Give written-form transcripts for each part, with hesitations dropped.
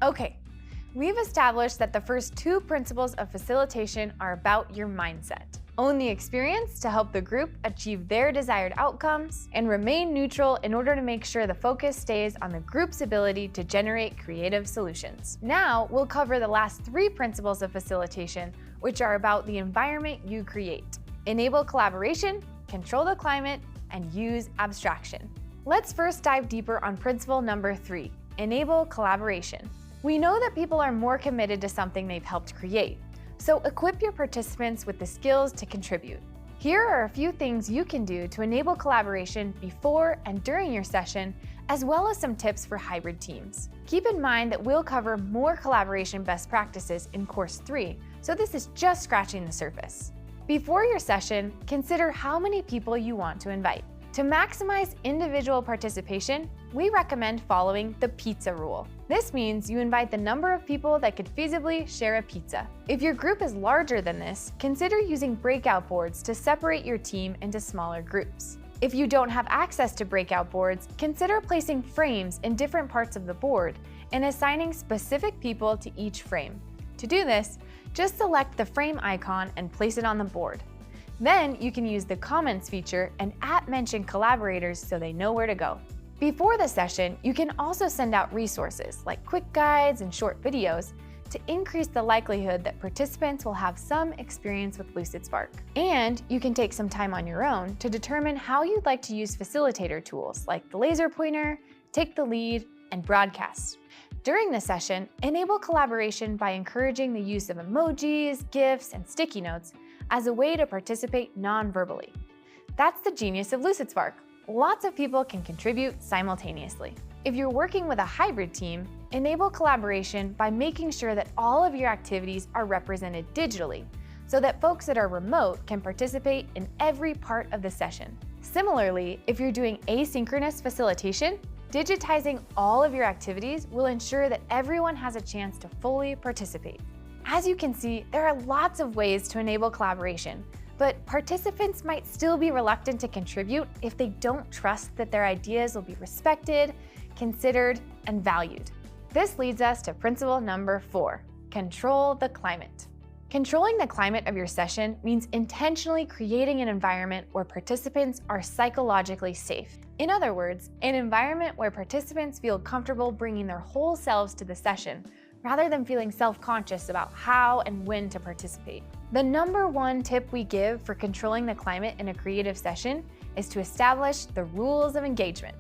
Okay, we've established that the first two principles of facilitation are about your mindset. Own the experience to help the group achieve their desired outcomes, and remain neutral in order to make sure the focus stays on the group's ability to generate creative solutions. Now, we'll cover the last three principles of facilitation, which are about the environment you create. Enable collaboration, control the climate, and use abstraction. Let's first dive deeper on principle number 3, enable collaboration. We know that people are more committed to something they've helped create. So equip your participants with the skills to contribute. Here are a few things you can do to enable collaboration before and during your session, as well as some tips for hybrid teams. Keep in mind that we'll cover more collaboration best practices in Course 3, so this is just scratching the surface. Before your session, consider how many people you want to invite. To maximize individual participation, we recommend following the pizza rule. This means you invite the number of people that could feasibly share a pizza. If your group is larger than this, consider using breakout boards to separate your team into smaller groups. If you don't have access to breakout boards, consider placing frames in different parts of the board and assigning specific people to each frame. To do this, just select the frame icon and place it on the board. Then you can use the comments feature and @mention collaborators so they know where to go. Before the session, you can also send out resources like quick guides and short videos to increase the likelihood that participants will have some experience with Lucidspark. And you can take some time on your own to determine how you'd like to use facilitator tools like the laser pointer, take the lead, and broadcast. During the session, enable collaboration by encouraging the use of emojis, GIFs, and sticky notes as a way to participate non-verbally. That's the genius of Lucidspark. Lots of people can contribute simultaneously. If you're working with a hybrid team, enable collaboration by making sure that all of your activities are represented digitally, so that folks that are remote can participate in every part of the session. Similarly, if you're doing asynchronous facilitation, digitizing all of your activities will ensure that everyone has a chance to fully participate. As you can see, there are lots of ways to enable collaboration, but participants might still be reluctant to contribute if they don't trust that their ideas will be respected, considered, and valued. This leads us to principle number 4, control the climate. Controlling the climate of your session means intentionally creating an environment where participants are psychologically safe. In other words, an environment where participants feel comfortable bringing their whole selves to the session, rather than feeling self-conscious about how and when to participate. The number one tip we give for controlling the climate in a creative session is to establish the rules of engagement,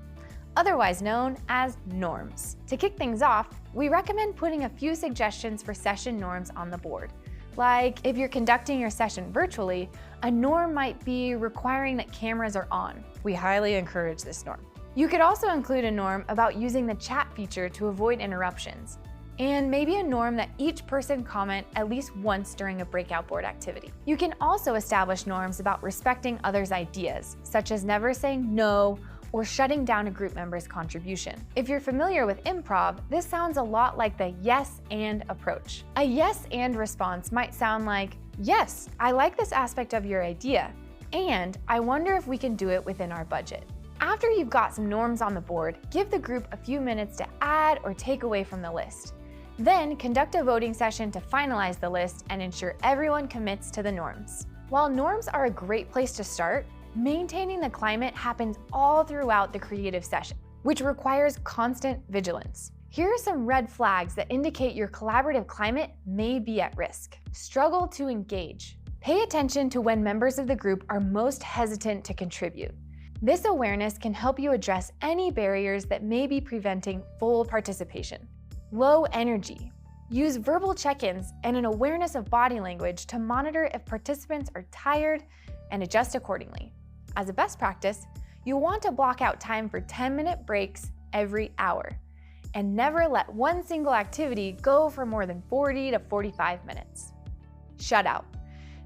otherwise known as norms. To kick things off, we recommend putting a few suggestions for session norms on the board. Like, if you're conducting your session virtually, a norm might be requiring that cameras are on. We highly encourage this norm. You could also include a norm about using the chat feature to avoid interruptions, and maybe a norm that each person comment at least once during a breakout board activity. You can also establish norms about respecting others' ideas, such as never saying no or shutting down a group member's contribution. If you're familiar with improv, this sounds a lot like the yes and approach. A yes and response might sound like, yes, I like this aspect of your idea, and I wonder if we can do it within our budget. After you've got some norms on the board, give the group a few minutes to add or take away from the list. Then conduct a voting session to finalize the list and ensure everyone commits to the norms. While norms are a great place to start, maintaining the climate happens all throughout the creative session, which requires constant vigilance. Here are some red flags that indicate your collaborative climate may be at risk. Struggle to engage. Pay attention to when members of the group are most hesitant to contribute. This awareness can help you address any barriers that may be preventing full participation. Low energy. Use verbal check-ins and an awareness of body language to monitor if participants are tired and adjust accordingly. As a best practice, you want to block out time for 10-minute breaks every hour, and never let one single activity go for more than 40 to 45 minutes. Shut out.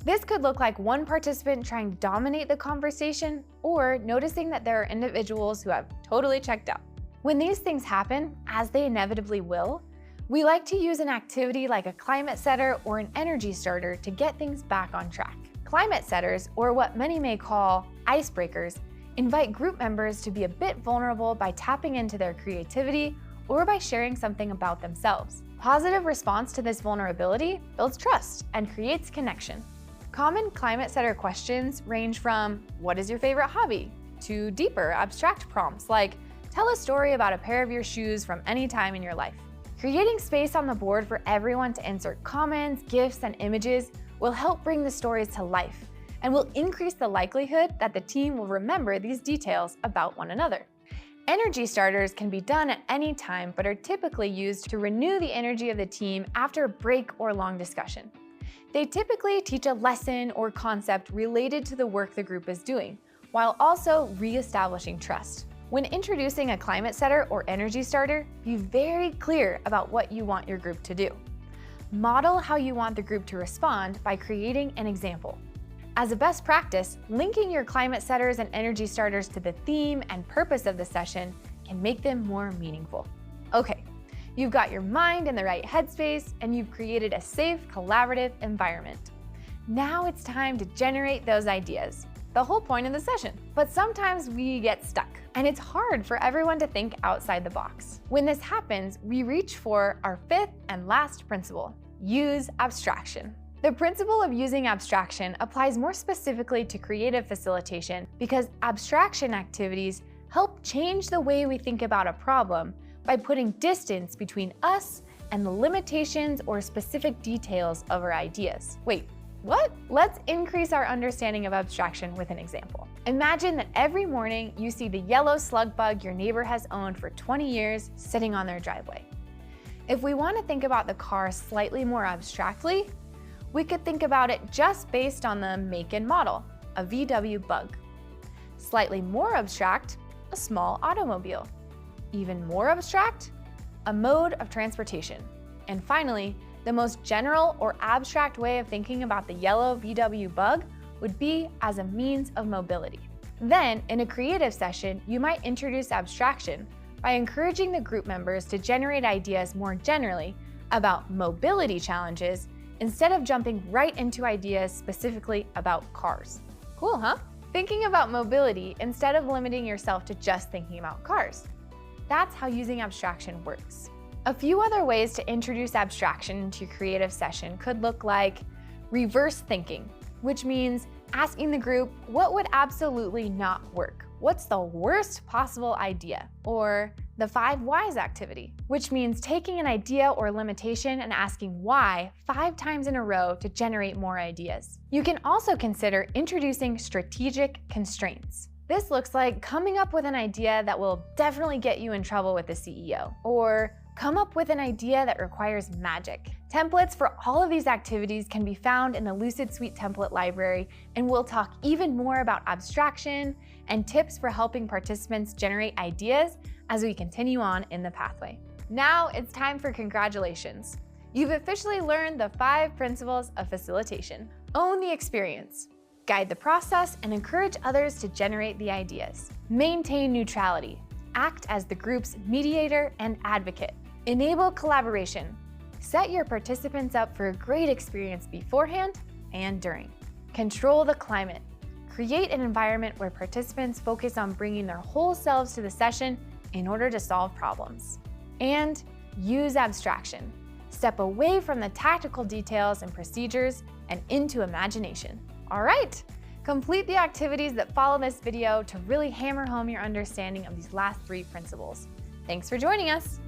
This could look like one participant trying to dominate the conversation, or noticing that there are individuals who have totally checked out. When these things happen, as they inevitably will, we like to use an activity like a climate setter or an energy starter to get things back on track. Climate setters, or what many may call icebreakers, invite group members to be a bit vulnerable by tapping into their creativity or by sharing something about themselves. Positive response to this vulnerability builds trust and creates connection. Common climate setter questions range from, what is your favorite hobby? To deeper, abstract prompts like, tell a story about a pair of your shoes from any time in your life. Creating space on the board for everyone to insert comments, GIFs, and images will help bring the stories to life and will increase the likelihood that the team will remember these details about one another. Energy starters can be done at any time, but are typically used to renew the energy of the team after a break or long discussion. They typically teach a lesson or concept related to the work the group is doing, while also re-establishing trust. When introducing a climate setter or energy starter, be very clear about what you want your group to do. Model how you want the group to respond by creating an example. As a best practice, linking your climate setters and energy starters to the theme and purpose of the session can make them more meaningful. Okay, you've got your mind in the right headspace and you've created a safe, collaborative environment. Now it's time to generate those ideas. The whole point of the session. But sometimes we get stuck, and it's hard for everyone to think outside the box. When this happens, we reach for our fifth and last principle: use abstraction. The principle of using abstraction applies more specifically to creative facilitation because abstraction activities help change the way we think about a problem by putting distance between us and the limitations or specific details of our ideas. Wait, what? Let's increase our understanding of abstraction with an example. Imagine that every morning you see the yellow slug bug your neighbor has owned for 20 years sitting on their driveway. If we want to think about the car slightly more abstractly, we could think about it just based on the make and model, a VW Bug. Slightly more abstract, a small automobile. Even more abstract, a mode of transportation. And finally, the most general or abstract way of thinking about the yellow VW Bug would be as a means of mobility. Then, in a creative session, you might introduce abstraction by encouraging the group members to generate ideas more generally about mobility challenges instead of jumping right into ideas specifically about cars. Cool, huh? Thinking about mobility instead of limiting yourself to just thinking about cars. That's how using abstraction works. A few other ways to introduce abstraction into your creative session could look like reverse thinking, which means asking the group what would absolutely not work. What's the worst possible idea? Or the 5 whys activity, which means taking an idea or limitation and asking why 5 times in a row to generate more ideas. You can also consider introducing strategic constraints. This looks like coming up with an idea that will definitely get you in trouble with the CEO, or come up with an idea that requires magic. Templates for all of these activities can be found in the Lucid Suite template library, and we'll talk even more about abstraction and tips for helping participants generate ideas as we continue on in the pathway. Now it's time for congratulations. You've officially learned the 5 principles of facilitation. Own the experience. Guide the process and encourage others to generate the ideas. Maintain neutrality. Act as the group's mediator and advocate. Enable collaboration. Set your participants up for a great experience beforehand and during. Control the climate. Create an environment where participants focus on bringing their whole selves to the session in order to solve problems. And use abstraction. Step away from the tactical details and procedures and into imagination. All right, complete the activities that follow this video to really hammer home your understanding of these last 3 principles. Thanks for joining us.